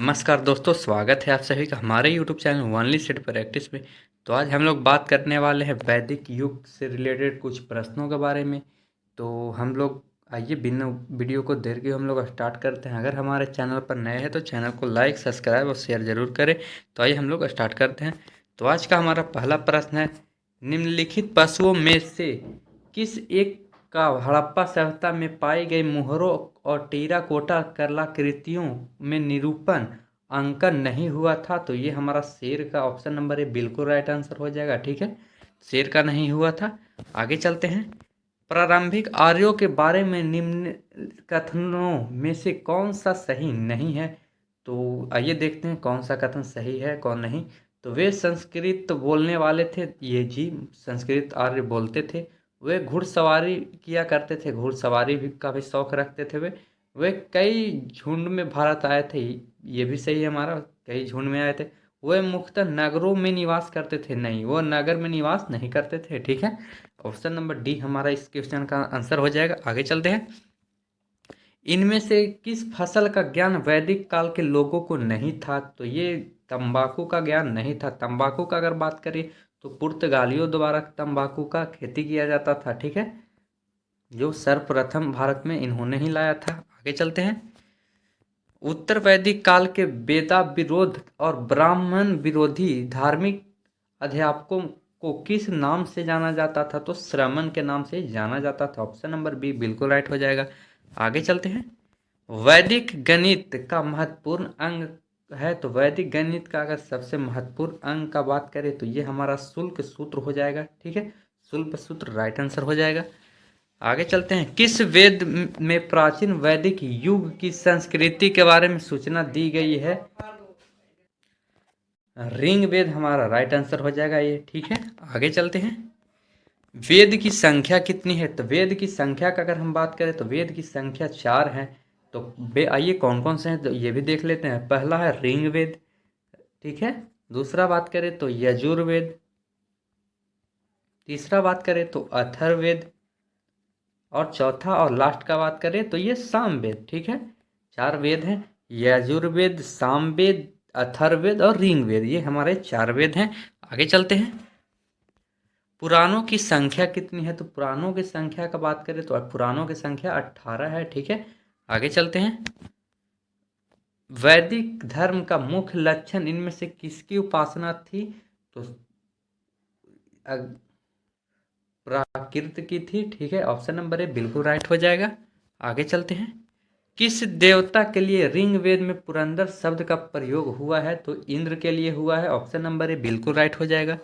नमस्कार दोस्तों, स्वागत है आप सभी का हमारे YouTube channel only set practice में। तो आज हम लोग बात करने वाले हैं वैदिक युग से रिलेटेड कुछ प्रश्नों के बारे में। तो हम लोग आइए बिना वीडियो को देर के हम लोग स्टार्ट करते हैं। अगर हमारे चैनल पर नए हैं तो चैनल को लाइक, सब्सक्राइब और शेयर ज़रूर करें। तो आइए हम लोग स्टार्ट करते हैं। तो आज का हमारा पहला प्रश्न है, निम्नलिखित पशुओं में से किस एक का हड़प्पा सभ्यता में पाई गई मोहरों और टेराकोटा कलाकृतियों में निरूपण अंकन नहीं हुआ था? तो ये हमारा शेर का ऑप्शन नंबर है, बिल्कुल राइट आंसर हो जाएगा। ठीक है, शेर का नहीं हुआ था। आगे चलते हैं। प्रारंभिक आर्यों के बारे में निम्न कथनों में से कौन सा सही नहीं है? तो आइए देखते हैं कौन सा कथन सही है कौन नहीं। तो वे संस्कृत बोलने वाले थे, ये जी संस्कृत आर्य बोलते थे। वे घुड़सवारी किया करते थे, घुड़सवारी भी का भी शौक रखते थे। वे कई झुंड में भारत आए थे, ये भी सही है हमारा, कई झुंड में आए थे। वे मुख्यतः नगरों में निवास करते थे, नहीं वो नगर में निवास नहीं करते थे। ठीक है, ऑप्शन नंबर डी हमारा इस क्वेश्चन का आंसर हो जाएगा। आगे चलते हैं। इनमें से किस फसल का ज्ञान वैदिक काल के लोगों को नहीं था? तो ये तंबाकू का ज्ञान नहीं था। तंबाकू का अगर बात करें तो पुर्तगालियों द्वारा तंबाकू का खेती किया जाता था। ठीक है, जो सर्वप्रथम भारत में इन्होंने ही लाया था। आगे चलते हैं। उत्तर वैदिक काल के वेदा विरोध और ब्राह्मण विरोधी धार्मिक अध्यापकों को किस नाम से जाना जाता था? तो श्रमण के नाम से जाना जाता था। ऑप्शन नंबर बी बिल्कुल राइट हो जाएगा। आगे चलते हैं। वैदिक गणित का महत्वपूर्ण अंग है, तो वैदिक गणित का अगर सबसे महत्वपूर्ण अंग का बात करें तो ये हमारा शुल्क सूत्र हो जाएगा। ठीक है, शुल्क सूत्र राइट आंसर हो जाएगा। आगे चलते हैं। किस वेद में प्राचीन वैदिक युग की संस्कृति के बारे में सूचना दी गई है? ऋग वेद हमारा राइट आंसर हो जाएगा ये। ठीक है, आगे चलते हैं। वेद की संख्या कितनी है? तो वेद की संख्या का अगर हम बात करें तो वेद की संख्या 4 है। तो वे आइए कौन कौन से हैं तो ये भी देख लेते हैं। पहला है ऋग वेद। ठीक है, दूसरा बात करें तो यजुर्वेद, तीसरा बात करें तो अथर्ववेद, और चौथा और लास्ट का बात करें तो ये सामवेद। ठीक है, 4 वेद हैं, यजुर्वेद, सामवेद, अथर्ववेद और ऋग्वेद, ये हमारे 4 वेद हैं। आगे चलते हैं। पुराणों की संख्या कितनी है? तो पुराणों की संख्या का बात करें तो पुराणों की संख्या 18 है। ठीक है, आगे चलते हैं। वैदिक धर्म का मुख्य लक्षण इनमें से किसकी उपासना थी? तो प्राकृत की थी। ठीक है, ऑप्शन नंबर ए बिल्कुल राइट हो जाएगा। आगे चलते हैं। किस देवता के लिए ऋग्वेद में पुरंदर शब्द का प्रयोग हुआ है? तो इंद्र के लिए हुआ है। ऑप्शन नंबर ए बिल्कुल राइट हो जाएगा।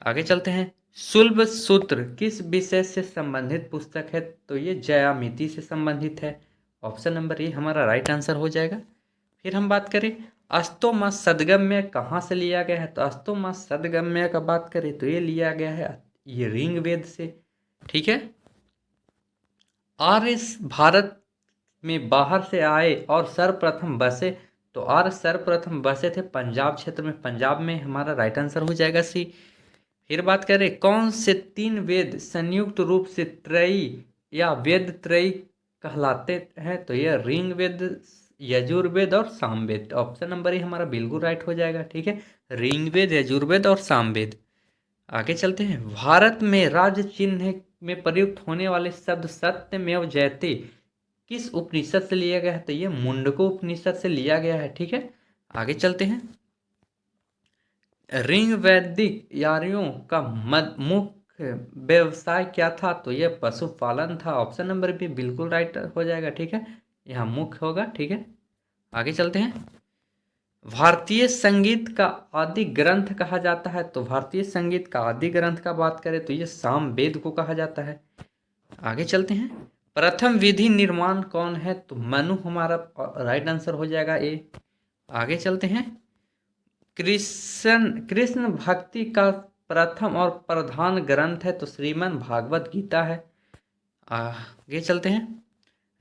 आगे चलते हैं। शुल्ब सूत्र किस विषय से संबंधित पुस्तक है? तो ये ज्यामिति से संबंधित है। ऑप्शन नंबर ए हमारा राइट आंसर हो जाएगा। फिर हम बात करें अस्तोमा सदगम्य कहाँ से लिया गया है? तो अस्तोमा सदगम्य का बात करें तो ये लिया गया है ये ऋग्वेद से। ठीक है, आर्य भारत में बाहर से आए और सर्वप्रथम बसे, तो आर्य सर्वप्रथम बसे थे पंजाब क्षेत्र में। पंजाब में हमारा राइट आंसर हो जाएगा सी। फिर बात करें कौन से 3 वेद संयुक्त रूप से त्रयी या वेद त्रयी कहलाते हैं? तो ये ऋग्वेद, यजुर्वेद और सामवेद। ऑप्शन नंबर ए हमारा बिल्कुल राइट हो जाएगा। ठीक है, ऋग्वेद, यजुर्वेद और सामवेद। आगे चलते हैं। भारत में राज्य चिन्ह में प्रयुक्त होने वाले शब्द सत्यमेव जयते किस उपनिषद से लिया गया है? तो ये मुंडको उपनिषद से लिया गया है। ठीक है, आगे चलते हैं। ऋग वैदिक यारियों का मुख्य व्यवसाय क्या था? तो ये पशुपालन था। ऑप्शन नंबर भी बिल्कुल राइट हो जाएगा। ठीक है, यहाँ मुख्य होगा। ठीक है, आगे चलते हैं। भारतीय संगीत का आदि ग्रंथ कहा जाता है, तो भारतीय संगीत का आदि ग्रंथ का बात करें तो ये सामवेद को कहा जाता है। आगे चलते हैं। प्रथम विधि निर्माण कौन है? तो मनु हमारा राइट आंसर हो जाएगा ए। आगे चलते हैं। कृष्ण भक्ति का प्रथम और प्रधान ग्रंथ है, तो श्रीमद् भागवत गीता है। आगे चलते हैं।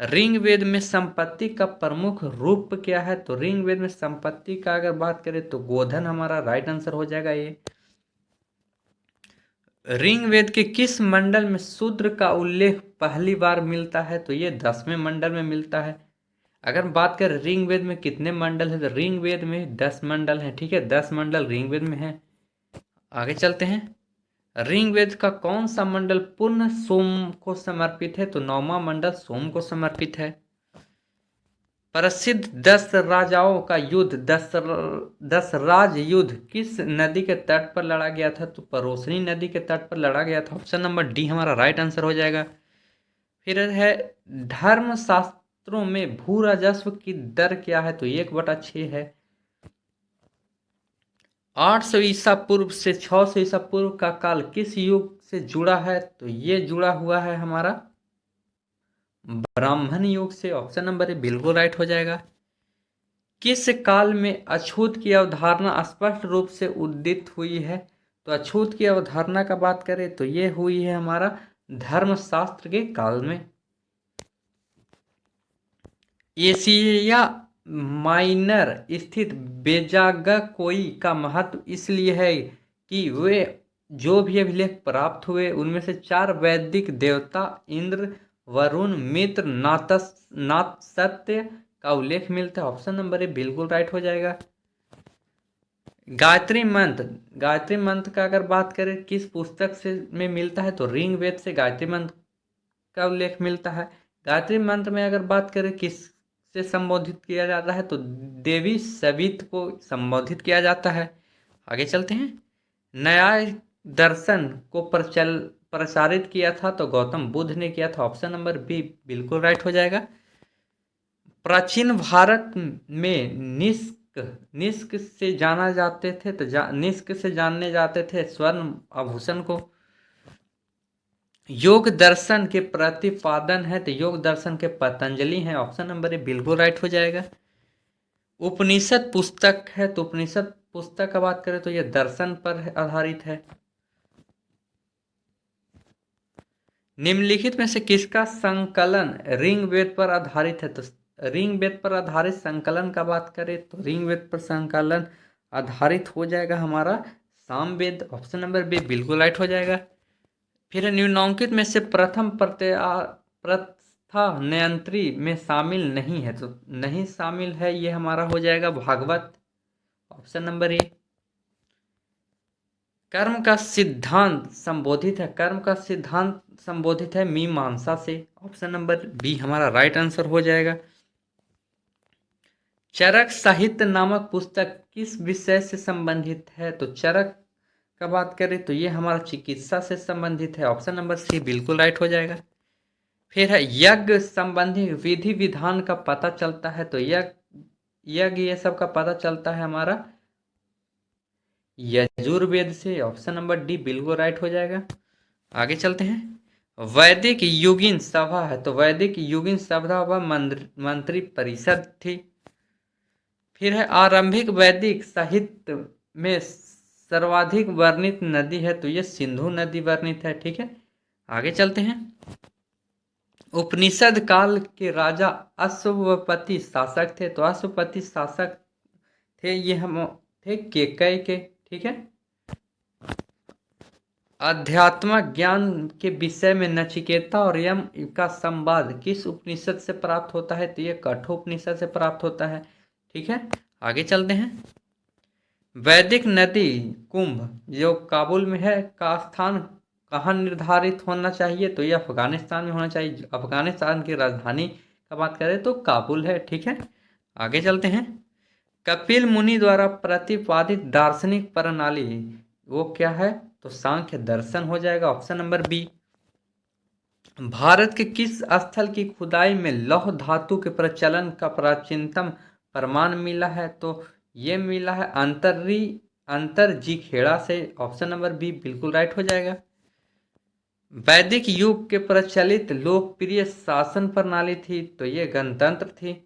ऋग्वेद में संपत्ति का प्रमुख रूप क्या है? तो ऋग्वेद में संपत्ति का अगर बात करें तो गोधन हमारा राइट आंसर हो जाएगा ये। ऋग्वेद के किस मंडल में शूद्र का उल्लेख पहली बार मिलता है? तो ये 10वें मंडल में मिलता है। अगर हम बात करें ऋग्वेद में कितने मंडल हैं, तो ऋग्वेद में 10 मंडल हैं। ठीक है, 10 मंडल ऋग्वेद में हैं। आगे चलते हैं। ऋग्वेद का कौन सा मंडल पूर्ण सोम को समर्पित है, तो 9वां मंडल सोम को समर्पित है। प्रसिद्ध 10 राजाओं का युद्ध, 10 राज युद्ध किस नदी के तट पर लड़ा गया था, तो परोसनी नदी के तट पर लड़ा गया था। ऑप्शन नंबर डी हमारा राइट आंसर हो जाएगा। फिर है धर्म शास्त्रों में भू राजस्व की दर क्या है, तो 1/6 है। 800 ईसा पूर्व से 600 ईसा पूर्व का काल किस युग से जुड़ा है, तो ये जुड़ा हुआ है हमारा ब्राह्मण युग से। ऑप्शन नंबर ए बिल्कुल राइट हो जाएगा। किस काल में अछूत की अवधारणा स्पष्ट रूप से उदित हुई है, तो अछूत की अवधारणा का बात करें तो ये हुई है हमारा धर्मशास्त्र के काल में। एशिया माइनर स्थित बेजागकोई का महत्व इसलिए है कि वे जो भी अभिलेख प्राप्त हुए उनमें से 4 वैदिक देवता इंद्र, वरुण, मित्र, नातसत्य का उल्लेख मिलता है। ऑप्शन नंबर ए बिल्कुल राइट हो जाएगा। गायत्री मंत्र का अगर बात करें किस पुस्तक से में मिलता है, तो ऋग्वेद से गायत्री मंत्र का उल्लेख मिलता है। गायत्री मंत्र में अगर बात करें किस से संबोधित किया जाता है, तो देवी सवित को संबोधित किया जाता है। आगे चलते हैं। न्याय दर्शन को प्रसारित किया था, तो गौतम बुद्ध ने किया था। ऑप्शन नंबर बी बिल्कुल राइट हो जाएगा। प्राचीन भारत में निष्क से जाना जाते थे, तो निष्क से जानने जाते थे स्वर्ण आभूषण को। योग दर्शन के प्रतिपादन है, तो योग दर्शन के पतंजलि हैं। ऑप्शन नंबर ए बिल्कुल राइट हो जाएगा। उपनिषद पुस्तक है, तो उपनिषद पुस्तक का बात करें तो यह दर्शन पर आधारित है। निम्नलिखित में से किसका संकलन ऋग्वेद पर आधारित है, तो ऋग्वेद पर आधारित संकलन का बात करें तो ऋग्वेद पर संकलन आधारित हो जाएगा हमारा सामवेद। ऑप्शन नंबर बी बिल्कुल राइट हो जाएगा। फिर निम्नलिखित में से प्रथम प्रस्था न्यंत्री में शामिल नहीं है, तो नहीं शामिल है ये हमारा हो जाएगा भागवत। Option number A. कर्म का सिद्धांत संबोधित है, कर्म का सिद्धांत संबोधित है मीमांसा से। ऑप्शन नंबर बी हमारा राइट आंसर हो जाएगा। चरक साहित्य नामक पुस्तक किस विषय से संबंधित है, तो चरक का बात करें तो ये हमारा चिकित्सा से संबंधित है। ऑप्शन नंबर सी बिल्कुल राइट हो जाएगा। फिर है यज्ञ संबंधी विधि विधान का पता चलता है, तो यज्ञ ये सब का पता चलता है हमारा यजुर्वेद से। ऑप्शन नंबर डी बिल्कुल राइट हो जाएगा। आगे चलते हैं। वैदिक युगिन सभा है, तो वैदिक युगिन सभा व मंत्री परिषद थी। फिर है आरंभिक वैदिक साहित्य में सर्वाधिक वर्णित नदी है, तो ये सिंधु नदी वर्णित है। ठीक है, आगे चलते हैं। उपनिषद काल के राजा अश्वपति शासक थे, तो अश्वपति शासक थे ये हम थे केकय के। ठीक है, अध्यात्म ज्ञान के विषय में नचिकेता और यम का संवाद किस उपनिषद से प्राप्त होता है, तो ये कठोपनिषद से प्राप्त होता है। ठीक है, आगे चलते हैं। वैदिक नदी कुंभ जो काबुल में है का स्थान कहाँ निर्धारित होना चाहिए, तो ये अफगानिस्तान में होना चाहिए। अफगानिस्तान की राजधानी का बात करें तो काबुल है। ठीक है, आगे चलते हैं। कपिल मुनि द्वारा प्रतिपादित दार्शनिक प्रणाली वो क्या है, तो सांख्य दर्शन हो जाएगा। Option number B. भारत के किस स्थल की खुदाई में लौह धातु के प्रचलन का प्राचीनतम प्रमाण मिला है, तो ये मिला है अंतरजीखेड़ा से। ऑप्शन नंबर बी बिल्कुल राइट हो जाएगा। वैदिक युग के प्रचलित लोकप्रिय शासन प्रणाली थी, तो ये गणतंत्र थी।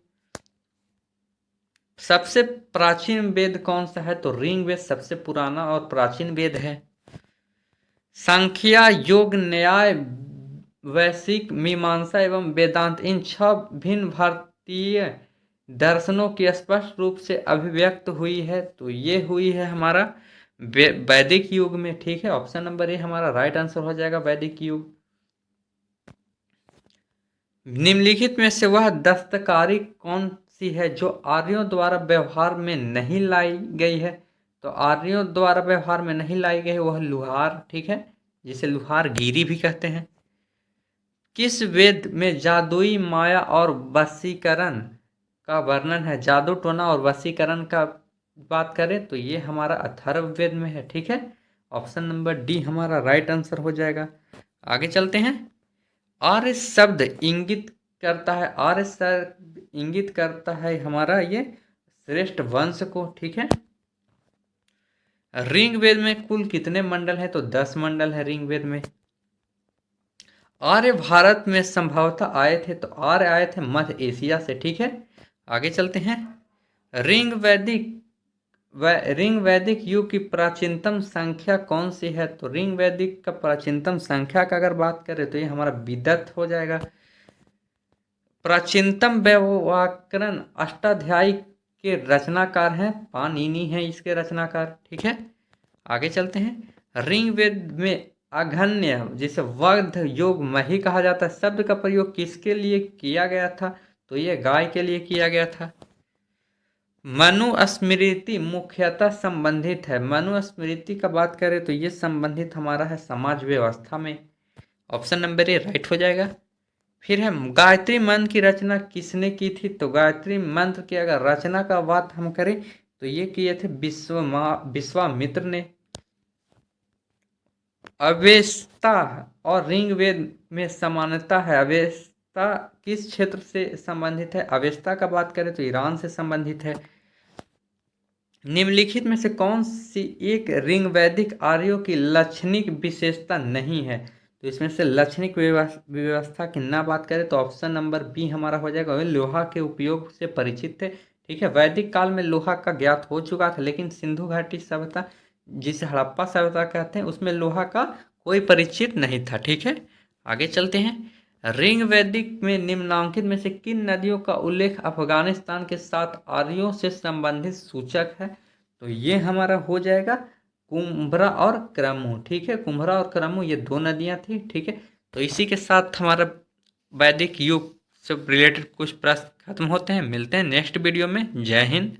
सबसे प्राचीन वेद कौन सा है, तो ऋग्वेद सबसे पुराना और प्राचीन वेद है। संख्या, योग, न्याय, वैशिक, मीमांसा एवं वेदांत इन 6 भिन्न भारतीय दर्शनों की स्पष्ट रूप से अभिव्यक्त हुई है, तो ये हुई है हमारा वैदिक युग में। ठीक है, ऑप्शन नंबर ए हमारा राइट आंसर हो जाएगा वैदिक युग। निम्नलिखित में से वह दस्तकारी कौन सी है जो आर्यों द्वारा व्यवहार में नहीं लाई गई है? तो आर्यों द्वारा व्यवहार में नहीं लाई गई वह लुहार, ठीक है, जिसे लुहार गिरी भी कहते हैं। किस वेद में जादुई माया और वशीकरण का वर्णन है? जादू टोना और वशीकरण का बात करें तो ये हमारा अथर्ववेद में है, ठीक है। ऑप्शन नंबर डी हमारा राइट आंसर हो जाएगा। आगे चलते हैं। आर्य शब्द इंगित करता है, आर्य शब्द इंगित करता है हमारा ये श्रेष्ठ वंश को, ठीक है। ऋग्वेद में कुल कितने मंडल हैं? तो 10 मंडल है ऋग्वेद में। आर्य भारत में संभवतः आए थे, तो आर्य आए थे मध्य एशिया से, ठीक है। आगे चलते हैं। ऋग वैदिक युग की प्राचीनतम संख्या कौन सी है? तो ऋग वैदिक का प्राचीनतम संख्या का अगर बात करें तो ये हमारा विदत हो जाएगा। प्राचीनतम व्याकरण अष्टाध्यायी के रचनाकार हैं पाणिनि हैं इसके रचनाकार, ठीक है। आगे चलते हैं। ऋग्वेद में अघन्य जिसे वध योग मही कहा जाता है शब्द का प्रयोग किसके लिए किया गया था? तो ये गाय के लिए किया गया था। मनुस्मृति मुख्यतः संबंधित है, मनुस्मृति का बात करें तो ये संबंधित हमारा है समाज व्यवस्था में। ऑप्शन नंबर ए राइट हो जाएगा। फिर है गायत्री मंत्र की रचना किसने की थी? तो गायत्री मंत्र की अगर रचना का बात हम करें तो ये किए थे विश्वामित्र ने। अवेस्ता और ऋग्वेद में समानता है, अवेस्ता किस क्षेत्र से संबंधित है? अवेस्ता का बात करें तो ईरान से संबंधित है। निम्नलिखित में से कौन सी एक ऋग्वैदिक आर्यों की लक्षणिक विशेषता नहीं है? तो इसमें से लक्षणिक व्यवस्था की ना बात करें तो ऑप्शन नंबर बी हमारा हो जाएगा। वे लोहा के उपयोग से परिचित थे, ठीक है। वैदिक काल में लोहा का ज्ञात हो चुका था, लेकिन सिंधु घाटी सभ्यता जिसे हड़प्पा सभ्यता कहते हैं उसमें लोहा का कोई परिचित नहीं था, ठीक है। आगे चलते हैं। ऋग्वैदिक में निम्नांकित में से किन नदियों का उल्लेख अफगानिस्तान के साथ आर्यों से संबंधित सूचक है? तो ये हमारा हो जाएगा कुंभरा और क्रमु, ठीक है। कुंभरा और क्रमु ये 2 नदियां थी, ठीक है। तो इसी के साथ हमारा वैदिक युग से रिलेटेड कुछ प्रश्न खत्म होते हैं। मिलते हैं नेक्स्ट वीडियो में। जय हिंद।